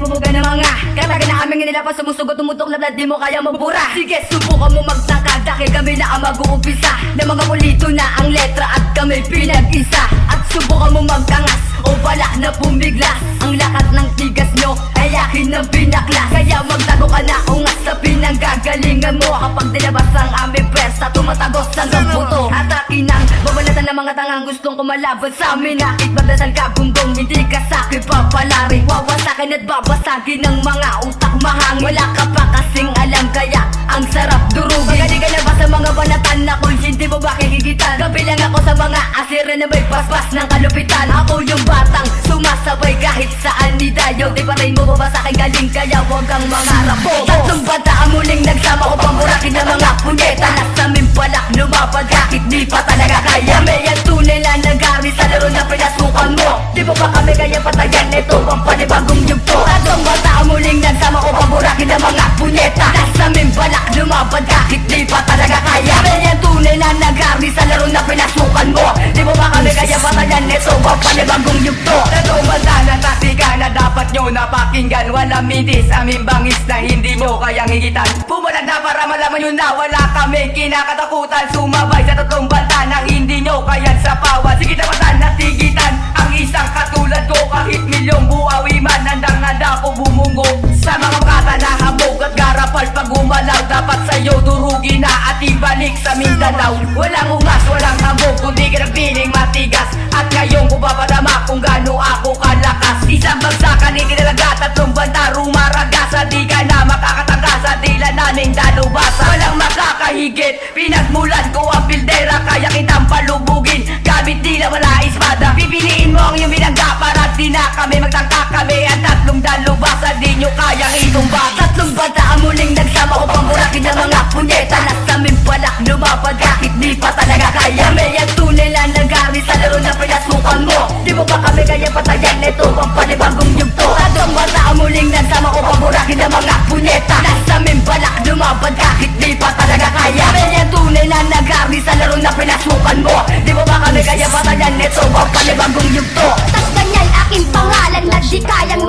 Bumuga ng mga kataga na aming nilalapas, sumusugot, tumutok, lablad, di mo kaya mabura. Sige, subukan mo magtaka dahil kami na ang mag-uumpisa ng mga pulito na ang letra at kami pinag-isa. At subukan mo magkangas o wala na pumiglas, ang lakat ng tigas nyo ay akin ng pinaklas. Kaya magtago ka na ungas sa pinanggagalingan mo. Kapag dilabas ang aming pwersa, tumatagos hanggang puto. At akin ang babalatan ng mga tangang gustong kumalaban sa amin. Nakit magdasal ka gunggong, hindi ka sa'kin papalaring. Wawasakin at babasagin ng mga utak mahangin. Wala ka pa kasing alam kaya ang sarap durugin. Magaling ka na ba sa mga banatan na kung hindi mo ba kikigitan? Kabilang ako sa mga asira na may paspas ng kalupitan. Ako yung batang sumasabay kahit saan ni Dayo. Di pa rin mo ba sa akin galing kaya huwag kang mangarap po. Tatlong bata ang muling nagsama ko pamburakin ng mga punyeta. Nasamin palak lumapad kahit di pa talaga kaya. May ang tunay na nagari sa laro na pinasukan mo. Di mo ba kami kaya patayan? Ito ang panibagong yugto. Tatlong bata ang muling nagsama ko pamburakin ng mga punyeta. Nasamin palak lumapad kahit di pa talaga kaya. May ang tunay na nagari sa laro na pinasukan mo. Di mo ba kami kaya patayan? Ito ang panibagong yugto. Tatlong bata na taktika na dapat nyo napakinggan. Walang mitis, aming bangis na hindi nyo kayang higitan. Pumalag na para malaman nyo na wala kami kinakatakutan. Sumabay sa tatlong bata na hindi nyo kayang sapawan. Sige tapatan na tigitan ang isang katulad ko. Kahit milyong buhawi man, handang-handa ko bumunggo sa mga kata na habog at garapal pag gumalaw. Dapat sa'yo durugin na at ibalik sa Mindanao. Walang ungas, walang habog, kundi ka nagpiling matigas. At ngayon ko papadama kung gaano ako kalakas. Isang bagsakan, itinalaga, tatlong banta rumaragasa. Di ka na makakatangka sa dila naming dalubasa. Walang makakahigit, pinagmulan ko ang pildera. Kaya kitang palubugin, gamit dila wala espada. Pipiliin mo ang iyong binangga para di na kami magtangka. Kami ang tatlong dalubasa, di nyo kayang itumba. Tatlong bata ang muling nagsama ko pamburakin ng mga punyeta. Nasamin palak lumapad kahit di pa talaga kaya. May ang tunay na nagari sa laro na pinasukan mo. Di mo ba kami kaya patayan? Ito ang panibagong yugto. Tatlong bata ang muling nagsama ko pamburakin ng mga punyeta. Nasamin palak lumapad kahit di pa talaga kaya. May ang tunay na nagari sa laro na pinasukan mo. Di mo ba kami kaya patayan? Ito ang panibagong yugto. Tas ganyan aking pangalan na di kayang